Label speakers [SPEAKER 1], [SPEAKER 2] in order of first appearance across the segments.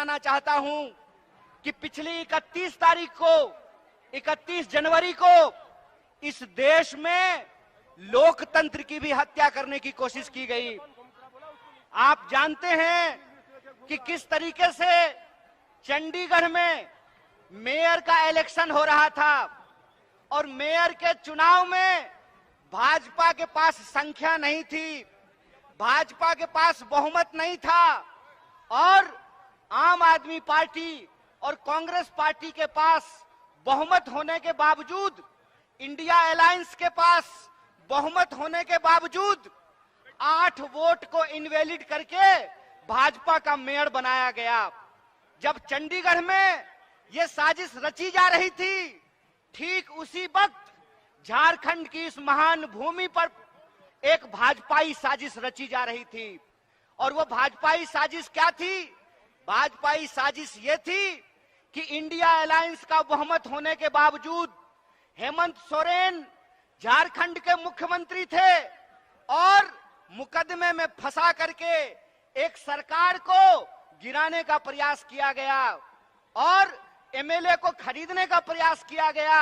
[SPEAKER 1] बताना चाहता हूं कि पिछली 31 जनवरी को इस देश में लोकतंत्र की भी हत्या करने की कोशिश की गई। आप जानते हैं कि किस तरीके से चंडीगढ़ में मेयर का इलेक्शन हो रहा था और मेयर के चुनाव में भाजपा के पास संख्या नहीं थी, भाजपा के पास बहुमत नहीं था और आम आदमी पार्टी और कांग्रेस पार्टी के पास बहुमत होने के बावजूद, इंडिया अलायंस के पास बहुमत होने के बावजूद 8 वोट को इनवैलिड करके भाजपा का मेयर बनाया गया। जब चंडीगढ़ में यह साजिश रची जा रही थी, ठीक उसी वक्त झारखंड की इस महान भूमि पर एक भाजपाई साजिश रची जा रही थी। और वो भाजपाई साजिश क्या थी? भाजपाई साजिश ये थी कि इंडिया अलायंस का बहुमत होने के बावजूद हेमंत सोरेन झारखंड के मुख्यमंत्री थे और मुकदमे में फंसा करके एक सरकार को गिराने का प्रयास किया गया और एमएलए को खरीदने का प्रयास किया गया।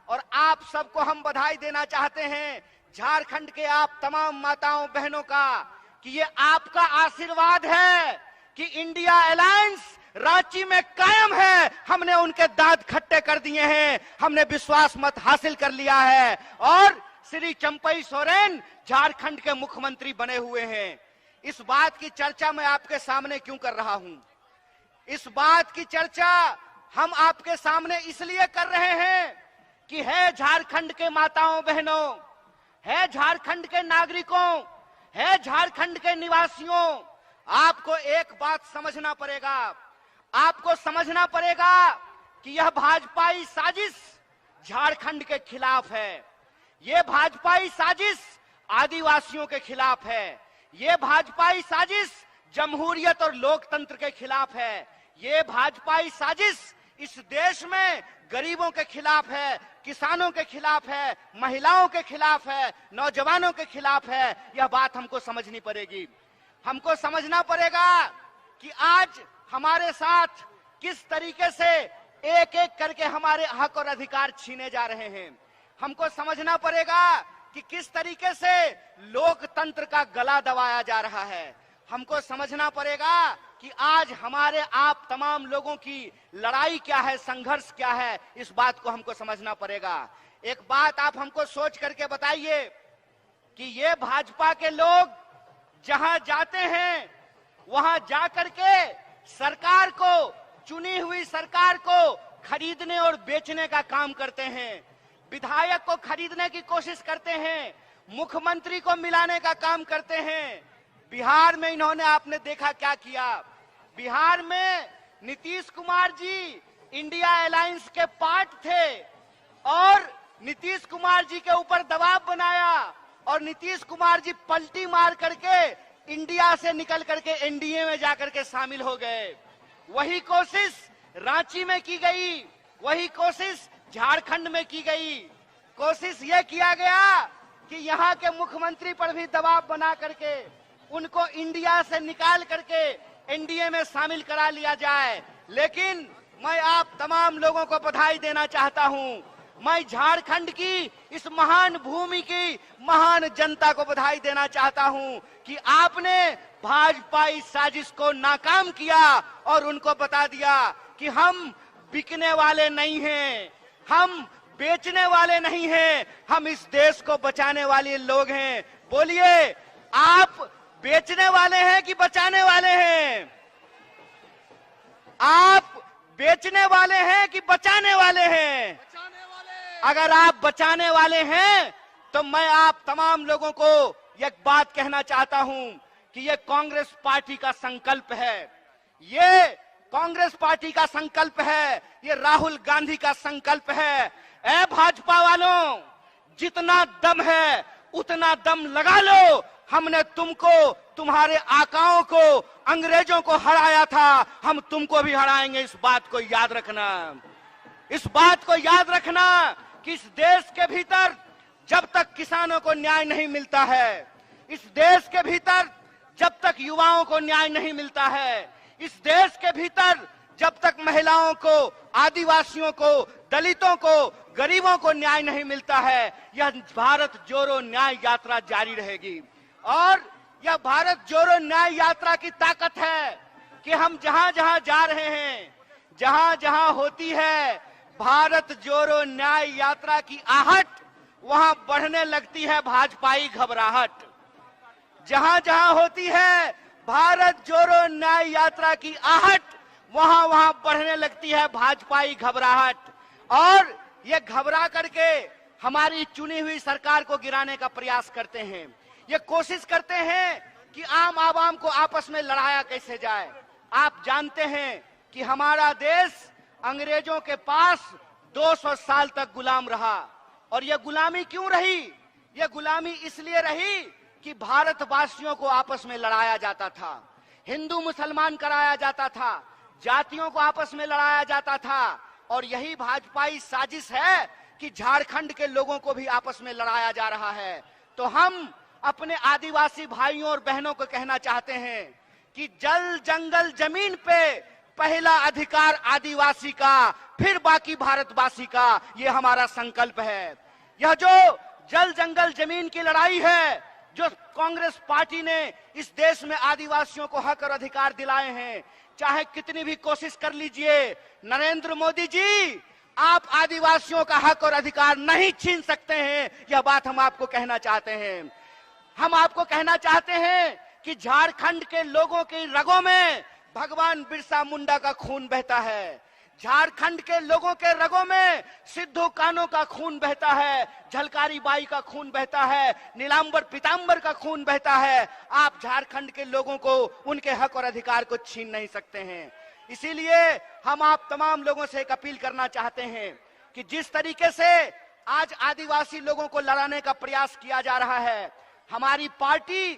[SPEAKER 1] और आप सबको हम बधाई देना चाहते हैं, झारखंड के आप तमाम माताओं बहनों का, कि ये आपका आशीर्वाद है कि इंडिया अलायंस रांची में कायम है। हमने उनके दांत खट्टे कर दिए हैं, हमने विश्वास मत हासिल कर लिया है और श्री चंपई सोरेन झारखंड के मुख्यमंत्री बने हुए हैं। इस बात की चर्चा मैं आपके सामने क्यों कर रहा हूं? इस बात की चर्चा हम आपके सामने इसलिए कर रहे हैं कि है झारखंड के माताओं बहनों, है झारखंड के नागरिकों, है झारखंड के निवासियों, आपको एक बात समझना पड़ेगा। आपको समझना पड़ेगा कि यह भाजपाई साजिश झारखंड के खिलाफ है, यह भाजपाई साजिश आदिवासियों के खिलाफ है, यह भाजपाई साजिश जमहूरियत और लोकतंत्र के खिलाफ है, यह भाजपाई साजिश इस देश में गरीबों के खिलाफ है, किसानों के खिलाफ है, महिलाओं के खिलाफ है, नौजवानों के खिलाफ है। यह बात हमको समझनी पड़ेगी। हमको समझना पड़ेगा कि आज हमारे साथ किस तरीके से एक एक करके हमारे हक और अधिकार छीने जा रहे हैं। हमको समझना पड़ेगा कि किस तरीके से लोकतंत्र का गला दबाया जा रहा है। हमको समझना पड़ेगा कि आज हमारे आप तमाम लोगों की लड़ाई क्या है, संघर्ष क्या है, इस बात को हमको समझना पड़ेगा। एक बात आप हमको सोच करके बताइए कि ये भाजपा के लोग जहां जाते हैं वहां जाकर के सरकार को, चुनी हुई सरकार को खरीदने और बेचने का काम करते हैं, विधायक को खरीदने की कोशिश करते हैं, मुख्यमंत्री को मिलाने का काम करते हैं। बिहार में इन्होंने, आपने देखा क्या किया। बिहार में नीतीश कुमार जी इंडिया अलायंस के पार्ट थे और नीतीश कुमार जी के ऊपर दबाव बनाया और नीतीश कुमार जी पलटी मार करके इंडिया से निकल करके एनडीए में जाकर के शामिल हो गए। वही कोशिश रांची में की गई, वही कोशिश झारखंड में की गई। कोशिश यह किया गया कि यहाँ के मुख्यमंत्री पर भी दबाव बना करके उनको इंडिया से निकाल करके एनडीए में शामिल करा लिया जाए। लेकिन मैं आप तमाम लोगों को बधाई देना चाहता हूं। मैं झारखंड की इस महान भूमि की महान जनता को बधाई देना चाहता हूं कि आपने भाजपाई साजिश को नाकाम किया और उनको बता दिया कि हम बिकने वाले नहीं हैं, हम बेचने वाले नहीं हैं, हम इस देश को बचाने वाले लोग हैं। बोलिए, आप बेचने वाले हैं कि बचाने वाले हैं? आप बेचने वाले हैं कि बचाने वाले हैं? अगर आप बचाने वाले हैं तो मैं आप तमाम लोगों को एक बात कहना चाहता हूं कि ये कांग्रेस पार्टी का संकल्प है, ये कांग्रेस पार्टी का संकल्प है, ये राहुल गांधी का संकल्प है। ए भाजपा वालों, जितना दम है उतना दम लगा लो। हमने तुमको, तुम्हारे आकाओं को, अंग्रेजों को हराया था, हम तुमको भी हराएंगे। इस बात को याद रखना, इस बात को याद रखना कि इस देश के भीतर जब तक किसानों को न्याय नहीं मिलता है, इस देश के भीतर जब तक युवाओं को न्याय नहीं मिलता है, इस देश के भीतर जब तक महिलाओं को, आदिवासियों को, दलितों को, गरीबों को न्याय नहीं मिलता है, यह भारत जोड़ो न्याय यात्रा जारी रहेगी। और यह भारत जोड़ो न्याय यात्रा की ताकत है कि हम जहां जहां जा रहे हैं, जहां जहां होती है भारत जोड़ो न्याय यात्रा की आहट, वहां बढ़ने लगती है भाजपाई घबराहट। जहां जहां होती है भारत जोड़ो न्याय यात्रा की आहट, वहां वहां बढ़ने लगती है भाजपाई घबराहट। और ये घबरा करके हमारी चुनी हुई सरकार को गिराने का प्रयास करते हैं। ये कोशिश करते हैं कि आम आवाम को आपस में लड़ाया कैसे जाए। आप जानते हैं कि हमारा देश अंग्रेजों के पास 200 साल तक गुलाम रहा। और यह गुलामी क्यों रही? यह गुलामी इसलिए रही कि भारतवासियों को आपस में लड़ाया जाता था, हिंदू मुसलमान कराया जाता था, जातियों को आपस में लड़ाया जाता था। और यही भाजपाई साजिश है कि झारखंड के लोगों को भी आपस में लड़ाया जा रहा है। तो हम अपने आदिवासी भाइयों और बहनों को कहना चाहते हैं कि जल जंगल जमीन पे पहला अधिकार आदिवासी का, फिर बाकी भारतवासी का, ये हमारा संकल्प है। यह जो जल जंगल जमीन की लड़ाई है, जो कांग्रेस पार्टी ने इस देश में आदिवासियों को हक और अधिकार दिलाए हैं, चाहे कितनी भी कोशिश कर लीजिए, नरेंद्र मोदी जी आप आदिवासियों का हक और अधिकार नहीं छीन सकते हैं। यह बात हम आपको कहना चाहते हैं। हम आपको कहना चाहते हैं कि झारखंड के लोगों की रगों में भगवान बिरसा मुंडा का खून बहता है। झारखंड के लोगों के रगों में सिद्धू कान्हू का खून बहता है, झलकारी बाई का खून बहता है, नीलांबर पीतांबर का खून बहता है। आप झारखंड के लोगों को उनके हक और अधिकार को छीन नहीं सकते हैं। इसीलिए हम आप तमाम लोगों से एक अपील करना चाहते हैं कि जिस तरीके से आज आदिवासी लोगों को लड़ाने का प्रयास किया जा रहा है, हमारी पार्टी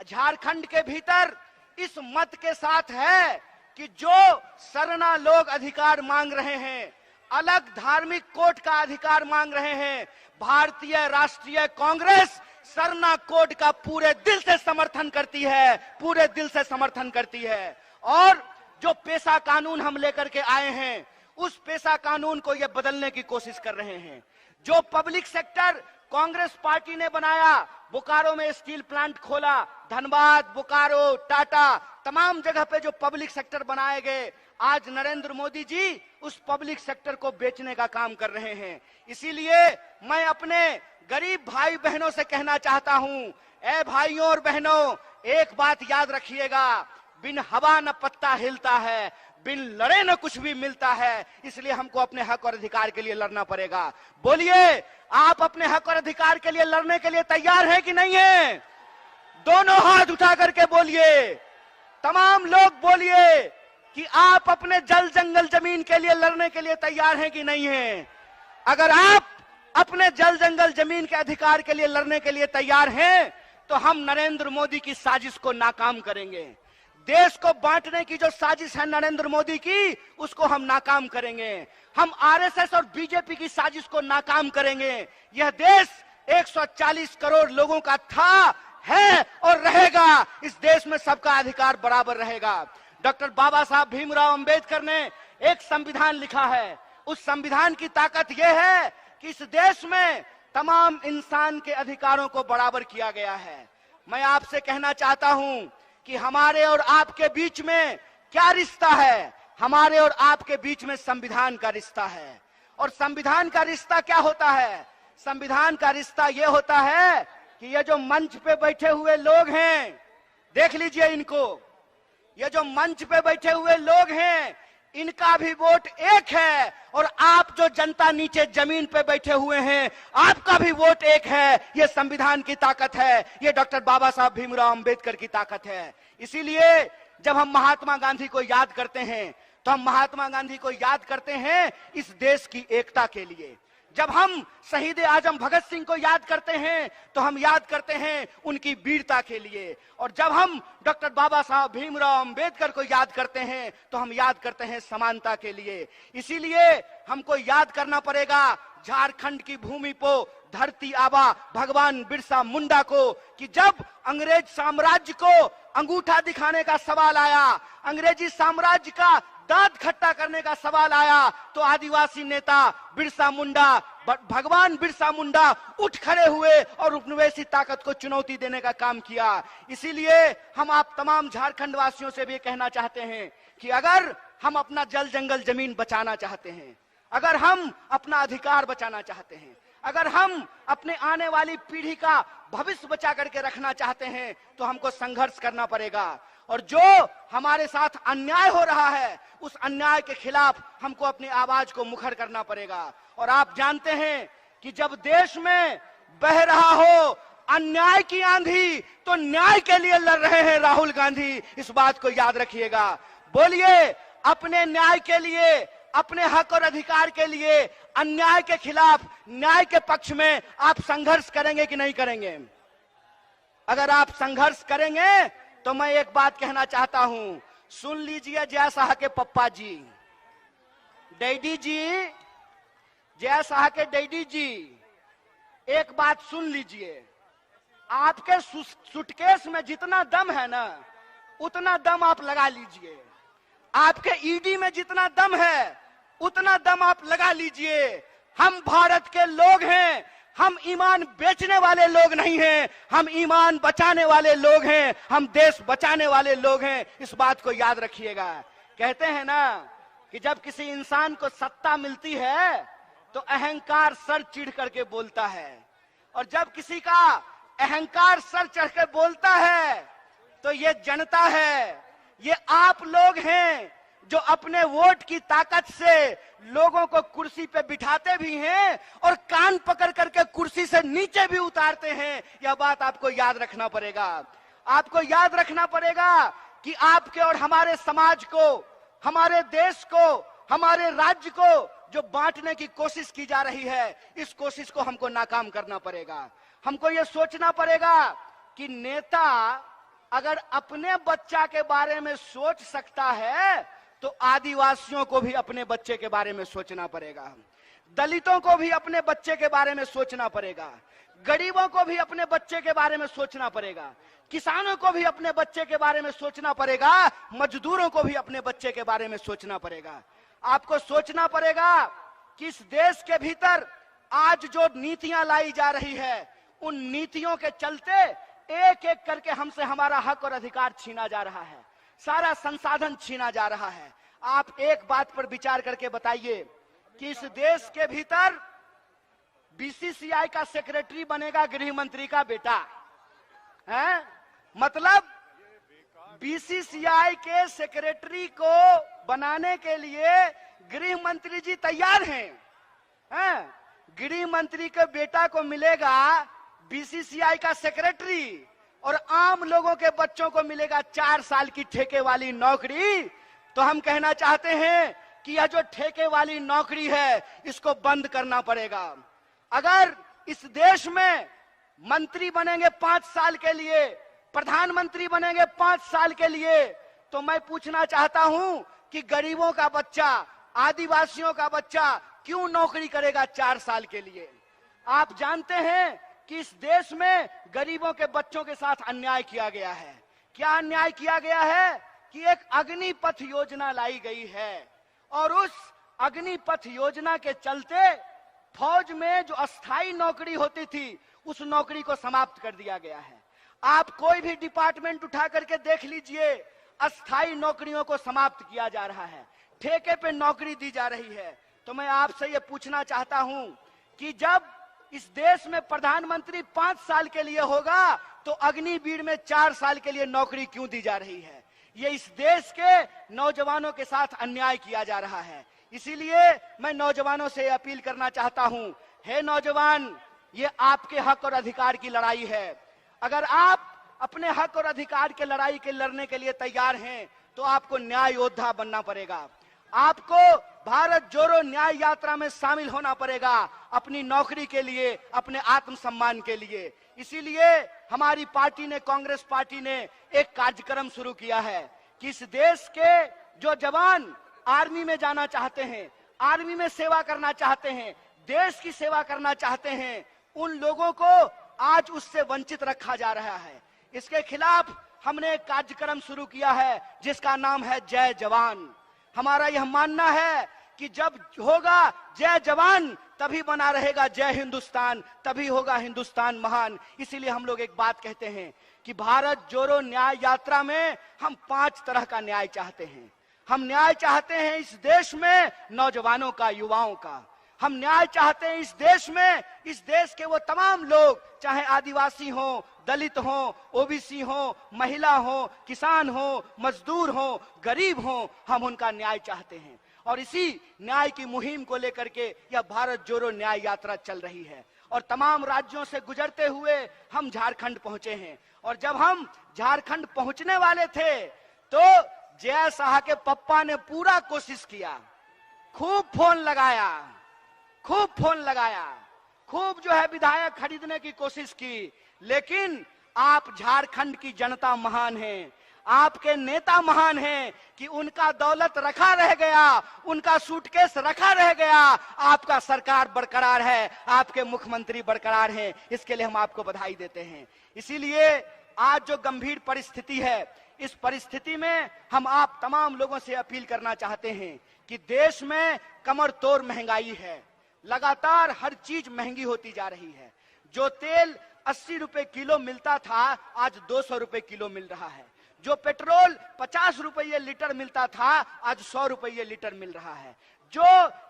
[SPEAKER 1] झारखंड के भीतर इस मत के साथ है कि जो सरना लोग अधिकार मांग रहे हैं, अलग धार्मिक कोड का अधिकार मांग रहे हैं, भारतीय राष्ट्रीय कांग्रेस सरना कोड का पूरे दिल से समर्थन करती है, पूरे दिल से समर्थन करती है। और जो पेशा कानून हम लेकर के आए हैं, उस पेशा कानून को ये बदलने की कोशिश कर रहे हैं। जो पब्लिक सेक्टर कांग्रेस पार्टी ने बनाया, बोकारो में स्टील प्लांट खोला, धनबाद, बोकारो, टाटा, तमाम जगह पे जो पब्लिक सेक्टर बनाए गए, आज नरेंद्र मोदी जी उस पब्लिक सेक्टर को बेचने का काम कर रहे हैं। इसीलिए मैं अपने गरीब भाई बहनों से कहना चाहता हूं, ए भाइयों और बहनों, एक बात याद रखिएगा, बिन हवा न पत्ता हिलता है, बिन लड़े न कुछ भी मिलता है। इसलिए हमको अपने हक और अधिकार के लिए लड़ना पड़ेगा। बोलिए, आप अपने हक और अधिकार के लिए लड़ने के लिए तैयार हैं कि नहीं है? दोनों हाथ उठा करके बोलिए, तमाम लोग बोलिए कि आप अपने जल जंगल जमीन के लिए लड़ने के लिए तैयार हैं कि नहीं हैं? अगर आप अपने जल जंगल जमीन के अधिकार के लिए लड़ने के लिए तैयार हैं, तो हम नरेंद्र मोदी की साजिश को नाकाम करेंगे। देश को बांटने की जो साजिश है नरेंद्र मोदी की, उसको हम नाकाम करेंगे। हम आरएसएस और बीजेपी की साजिश को नाकाम करेंगे। यह देश 140 करोड़ लोगों का था, है और रहेगा। इस देश में सबका अधिकार बराबर रहेगा। डॉक्टर बाबा साहब भीमराव अंबेडकर ने एक संविधान लिखा है। उस संविधान की ताकत यह है कि इस देश में तमाम इंसान के अधिकारों को बराबर किया गया है। मैं आपसे कहना चाहता हूं कि हमारे और आपके बीच में क्या रिश्ता है? हमारे और आपके बीच में संविधान का रिश्ता है। और संविधान का रिश्ता क्या होता है? संविधान का रिश्ता यह होता है कि ये जो मंच पे बैठे हुए लोग हैं, देख लीजिए इनको, ये जो मंच पे बैठे हुए लोग हैं, इनका भी वोट एक है। और आप जो जनता नीचे जमीन पे बैठे हुए हैं, आपका भी वोट एक है। ये संविधान की ताकत है, ये डॉक्टर बाबा साहब भीमराव अंबेडकर की ताकत है। इसीलिए जब हम महात्मा गांधी को याद करते हैं, तो हम महात्मा गांधी को याद करते हैं इस देश की एकता के लिए। जब हम शहीद आजम भगत सिंह को याद करते हैं, तो हम याद करते हैं उनकी वीरता के लिए। और जब हम डॉक्टर बाबा साहब भीमराव अंबेडकर को याद करते हैं तो हम याद करते हैं समानता के लिए। इसीलिए हमको याद करना पड़ेगा झारखंड की भूमि को धरती आबा भगवान बिरसा मुंडा को, कि जब अंग्रेज साम्राज्य को अंगूठा दिखाने का सवाल आया, अंग्रेजी साम्राज्य का दांत खट्टा करने का सवाल आया, तो आदिवासी नेता बिरसा मुंडा, भगवान बिरसा मुंडा उठ खड़े हुए और उपनिवेशी ताकत को चुनौती देने का काम किया। इसीलिए हम आप तमाम झारखंड वासियों से भी कहना चाहते हैं कि अगर हम अपना जल जंगल जमीन बचाना चाहते हैं, अगर हम अपना अधिकार बचाना चाहते हैं, अगर हम अपने आने वाली पीढ़ी का भविष्य बचा करके रखना चाहते हैं, तो हमको संघर्ष करना पड़ेगा। और जो हमारे साथ अन्याय हो रहा है, उस अन्याय के खिलाफ हमको अपनी आवाज को मुखर करना पड़ेगा। और आप जानते हैं कि जब देश में बह रहा हो अन्याय की आंधी, तो न्याय के लिए लड़ रहे हैं राहुल गांधी। इस बात को याद रखिएगा। बोलिए, अपने न्याय के लिए, अपने हक और अधिकार के लिए, अन्याय के खिलाफ न्याय के पक्ष में आप संघर्ष करेंगे कि नहीं करेंगे? अगर आप संघर्ष करेंगे तो मैं एक बात कहना चाहता हूं, सुन लीजिए जय शाह के पप्पा जी, डैडी जी, जय शाह के डैडी जी, एक बात सुन लीजिए। आपके सूटकेस में जितना दम है ना, उतना दम आप लगा लीजिए। आपके ईडी में जितना दम है, उतना दम आप लगा लीजिए। हम भारत के लोग हैं, हम ईमान बेचने वाले लोग नहीं हैं, हम ईमान बचाने वाले लोग हैं, हम देश बचाने वाले लोग हैं। इस बात को याद रखिएगा। कहते हैं ना कि जब किसी इंसान को सत्ता मिलती है तो अहंकार सर चिढ़ करके बोलता है, और जब किसी का अहंकार सर चढ़ के बोलता है तो ये जनता है, ये आप लोग हैं जो अपने वोट की ताकत से लोगों को कुर्सी पे बिठाते भी हैं और कान पकड़ करके कुर्सी से नीचे भी उतारते हैं। यह बात आपको याद रखना पड़ेगा। आपको याद रखना पड़ेगा कि आपके और हमारे समाज को, हमारे देश को, हमारे राज्य को जो बांटने की कोशिश की जा रही है, इस कोशिश को हमको नाकाम करना पड़ेगा। हमको यह सोचना पड़ेगा कि नेता अगर अपने बच्चा के बारे में सोच सकता है तो आदिवासियों को भी अपने बच्चे के बारे में सोचना पड़ेगा, दलितों को भी अपने बच्चे के बारे में सोचना पड़ेगा, गरीबों को भी अपने बच्चे के बारे में सोचना पड़ेगा, किसानों को भी अपने बच्चे के बारे में सोचना पड़ेगा, मजदूरों को भी अपने बच्चे के बारे में सोचना पड़ेगा। आपको सोचना पड़ेगा कि इस देश के भीतर आज जो नीतियां लाई जा रही है, उन नीतियों के चलते एक एक करके हमसे हमारा हक और अधिकार छीना जा रहा है, सारा संसाधन छीना जा रहा है। आप एक बात पर विचार करके बताइए कि इस देश के भीतर बीसीसीआई का सेक्रेटरी बनेगा गृह मंत्री का बेटा है। मतलब बीसीसीआई के सेक्रेटरी को बनाने के लिए गृह मंत्री जी तैयार हैं। गृह मंत्री के बेटा को मिलेगा बीसीसीआई का सेक्रेटरी और आम लोगों के बच्चों को मिलेगा 4 साल की ठेके वाली नौकरी। तो हम कहना चाहते हैं कि यह जो ठेके वाली नौकरी है, इसको बंद करना पड़ेगा। अगर इस देश में मंत्री बनेंगे 5 साल के लिए, प्रधानमंत्री बनेंगे 5 साल के लिए, तो मैं पूछना चाहता हूं कि गरीबों का बच्चा, आदिवासियों का बच्चा क्यों नौकरी करेगा 4 साल के लिए? आप जानते हैं कि इस देश में गरीबों के बच्चों के साथ अन्याय किया गया है। क्या अन्याय किया गया है कि एक अग्निपथ योजना लाई गई है, और उस अग्निपथ योजना के चलते फौज में जो अस्थाई नौकरी होती थी, उस नौकरी को समाप्त कर दिया गया है। आप कोई भी डिपार्टमेंट उठा करके देख लीजिए, अस्थाई नौकरियों को समाप्त किया जा रहा है, ठेके पे नौकरी दी जा रही है। तो मैं आपसे ये पूछना चाहता हूं कि जब इस देश में प्रधानमंत्री 5 साल के लिए होगा, तो अग्निवीर में 4 साल के लिए नौकरी क्यों दी जा रही है? ये इस देश के नौजवानों के साथ अन्याय किया जा रहा है। इसीलिए मैं नौजवानों से अपील करना चाहता हूं, हे नौजवान, ये आपके हक और अधिकार की लड़ाई है। अगर आप अपने हक और अधिकार के लड़ाई के लड़ने के लिए तैयार हैं, तो आपको न्याय योद्धा बनना पड़ेगा। आपको भारत जोड़ो न्याय यात्रा में शामिल होना पड़ेगा, अपनी नौकरी के लिए, अपने आत्मसम्मान के लिए। इसीलिए हमारी पार्टी ने, कांग्रेस पार्टी ने एक कार्यक्रम शुरू किया है कि इस देश के जो जवान आर्मी में जाना चाहते हैं, आर्मी में सेवा करना चाहते हैं, देश की सेवा करना चाहते हैं, उन लोगों को आज उससे वंचित रखा जा रहा है। इसके खिलाफ हमने एक कार्यक्रम शुरू किया है जिसका नाम है जय जवान। हमारा यह मानना है कि जब होगा जय जवान तभी बना रहेगा जय हिंदुस्तान, तभी होगा हिंदुस्तान महान। इसीलिए हम लोग एक बात कहते हैं कि भारत जोड़ो न्याय यात्रा में हम 5 तरह का न्याय चाहते हैं। हम न्याय चाहते हैं इस देश में नौजवानों का, युवाओं का। हम न्याय चाहते हैं इस देश में, इस देश के वो तमाम लोग, चाहे आदिवासी हो, दलित हो, ओबीसी हो, महिला हो, किसान हो, मजदूर हो, गरीब हो, हम उनका न्याय चाहते हैं। और इसी न्याय की मुहिम को लेकर के यह भारत जोड़ो न्याय यात्रा चल रही है। और तमाम राज्यों से गुजरते हुए हम झारखंड पहुंचे हैं। और जब हम झारखंड पहुंचने वाले थे तो जय शाह के पप्पा ने पूरा कोशिश किया, खूब फोन लगाया, खूब जो है विधायक खरीदने की कोशिश की। लेकिन आप झारखंड की जनता महान है, आपके नेता महान हैं कि उनका दौलत रखा रह गया, उनका सूटकेस रखा रह गया, आपका सरकार बरकरार है, आपके मुख्यमंत्री बरकरार हैं। इसके लिए हम आपको बधाई देते हैं। इसीलिए आज जो गंभीर परिस्थिति है, इस परिस्थिति में हम आप तमाम लोगों से अपील करना चाहते हैं कि देश में कमर तोड़ महंगाई है, लगातार हर चीज महंगी होती जा रही है। जो तेल 80 रुपए किलो मिलता था आज 200 रुपए किलो मिल रहा है। जो पेट्रोल 50 रुपये लीटर मिलता था आज 100 रुपये लीटर मिल रहा है। जो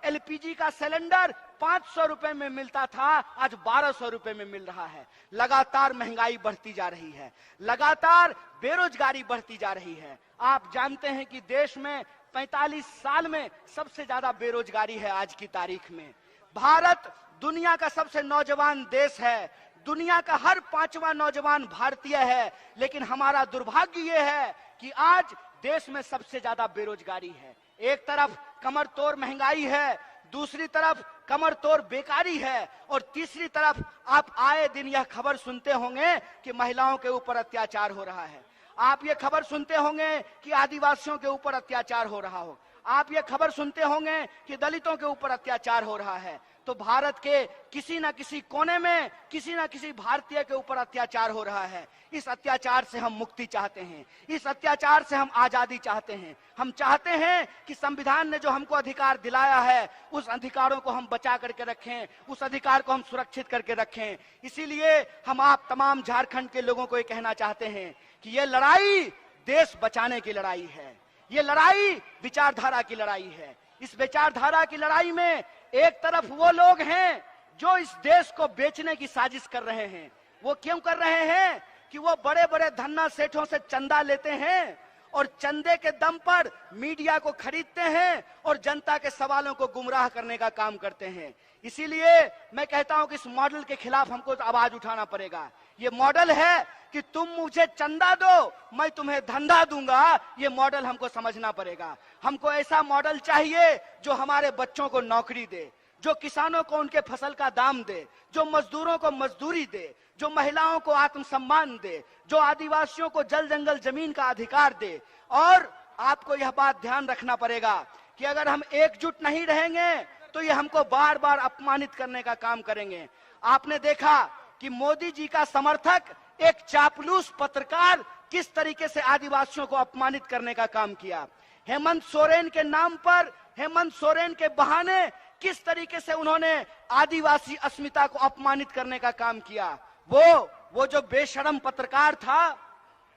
[SPEAKER 1] एलपीजी का सिलेंडर 500 रुपए में मिलता था आज 1200 रुपए में मिल रहा है। लगातार महंगाई बढ़ती जा रही है, लगातार बेरोजगारी बढ़ती जा रही है। आप जानते हैं कि देश में 45 साल में सबसे ज्यादा बेरोजगारी है आज की तारीख में। भारत दुनिया का सबसे नौजवान देश है, दुनिया का हर 5वां नौजवान भारतीय है। लेकिन हमारा दुर्भाग्य यह है कि आज देश में सबसे ज्यादा बेरोजगारी है। एक तरफ कमर तोड़ महंगाई है, दूसरी तरफ कमर तोड़ बेकारी है, और तीसरी तरफ आप आए दिन यह खबर सुनते होंगे कि महिलाओं के ऊपर अत्याचार हो रहा है। आप ये खबर सुनते होंगे कि आदिवासियों के ऊपर अत्याचार हो रहा हो, आप ये खबर सुनते होंगे कि दलितों के ऊपर अत्याचार हो रहा है। तो भारत के किसी न किसी कोने में किसी न किसी भारतीय के ऊपर अत्याचार हो रहा है। इस अत्याचार से हम मुक्ति चाहते हैं, इस अत्याचार से हम आजादी चाहते हैं। हम चाहते हैं कि संविधान ने जो हमको अधिकार दिलाया है उस अधिकारों को हम बचा करके रखें, उस अधिकार को हम सुरक्षित करके रखें। इसीलिए हम आप तमाम झारखंड के लोगों को ये कहना चाहते हैं कि ये लड़ाई देश बचाने की लड़ाई है, ये लड़ाई विचारधारा की लड़ाई है। इस विचारधारा की लड़ाई में एक तरफ वो लोग हैं जो इस देश को बेचने की साजिश कर रहे हैं। वो क्यों कर रहे हैं कि वो बड़े बड़े धन्ना सेठों से चंदा लेते हैं और चंदे के दम पर मीडिया को खरीदते हैं और जनता के सवालों को गुमराह करने का काम करते हैं। इसीलिए मैं कहता हूं कि इस मॉडल के खिलाफ हमको आवाज उठाना पड़ेगा। ये मॉडल है कि तुम मुझे चंदा दो, मैं तुम्हें धंधा दूंगा, ये मॉडल हमको समझना पड़ेगा। हमको ऐसा मॉडल चाहिए जो हमारे बच्चों को नौकरी दे, जो किसानों को उनके फसल का दाम दे, जो मजदूरों को मजदूरी दे, जो महिलाओं को आत्मसम्मान दे, जो आदिवासियों को जल जंगल जमीन का अधिकार दे। और आपको यह बात ध्यान रखना पड़ेगा कि अगर हम एकजुट नहीं रहेंगे तो ये हमको बार बार अपमानित करने का काम करेंगे। आपने देखा कि मोदी जी का समर्थक एक चापलूस पत्रकार किस तरीके से आदिवासियों को अपमानित करने का काम किया। हेमंत सोरेन के नाम पर, हेमंत सोरेन के बहाने किस तरीके से उन्होंने आदिवासी अस्मिता को अपमानित करने का काम किया। वो जो बेशरम पत्रकार था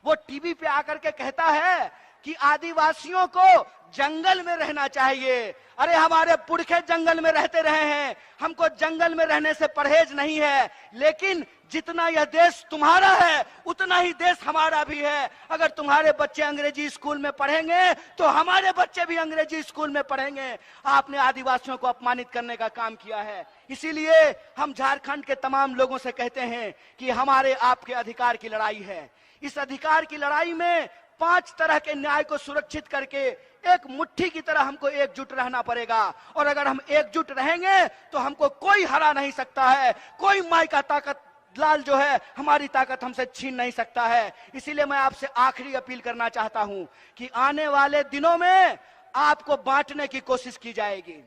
[SPEAKER 1] वो टीवी पे आकर के कहता है कि आदिवासियों को जंगल में रहना चाहिए। अरे हमारे पुरखे जंगल में रहते रहे हैं, हमको जंगल में रहने से परहेज नहीं है। लेकिन जितना यह देश तुम्हारा है उतना ही देश हमारा भी है। अगर तुम्हारे बच्चे अंग्रेजी स्कूल में पढ़ेंगे तो हमारे बच्चे भी अंग्रेजी स्कूल में पढ़ेंगे। आपने आदिवासियों को अपमानित करने का काम किया है। इसीलिए हम झारखंड के तमाम लोगों से कहते हैं कि हमारे आपके अधिकार की लड़ाई है। इस अधिकार की लड़ाई में 5 तरह के न्याय को सुरक्षित करके एक मुट्ठी की तरह हमको एकजुट रहना पड़ेगा। और अगर हम एकजुट रहेंगे तो हमको कोई हरा नहीं सकता है, कोई माई का ताकत लाल जो है हमारी ताकत हमसे छीन नहीं सकता है। इसीलिए मैं आपसे आखिरी अपील करना चाहता हूं कि आने वाले दिनों में आपको बांटने की कोशिश की जाएगी,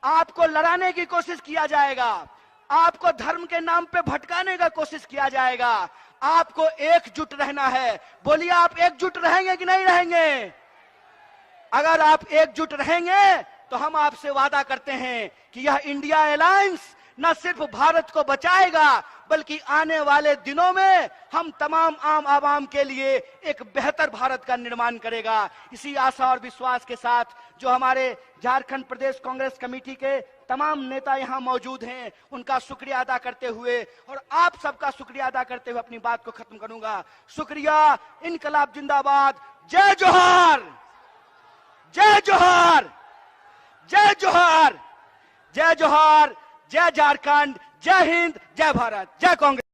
[SPEAKER 1] आपको लड़ाने की कोशिश किया जाएगा, आपको धर्म के नाम पे भटकाने का कोशिश किया जाएगा। आपको एकजुट रहना है। बोलिए, आप एकजुट रहेंगे कि नहीं रहेंगे? अगर आप एकजुट रहेंगे तो हम आपसे वादा करते हैं कि यह इंडिया अलायंस न सिर्फ भारत को बचाएगा बल्कि आने वाले दिनों में हम तमाम आम आवाम के लिए एक बेहतर भारत का निर्माण करेगा। इसी आशा और विश्वास के साथ जो हमारे झारखंड प्रदेश कांग्रेस कमेटी के तमाम नेता यहां मौजूद हैं, उनका शुक्रिया अदा करते हुए और आप सबका शुक्रिया अदा करते हुए अपनी बात को खत्म करूंगा। शुक्रिया। इनकलाब जिंदाबाद। जय जोहार, जय जोहार, जय जोहार, जय जोहार, जय झारखंड, जय हिंद, जय भारत, जय कांग्रेस।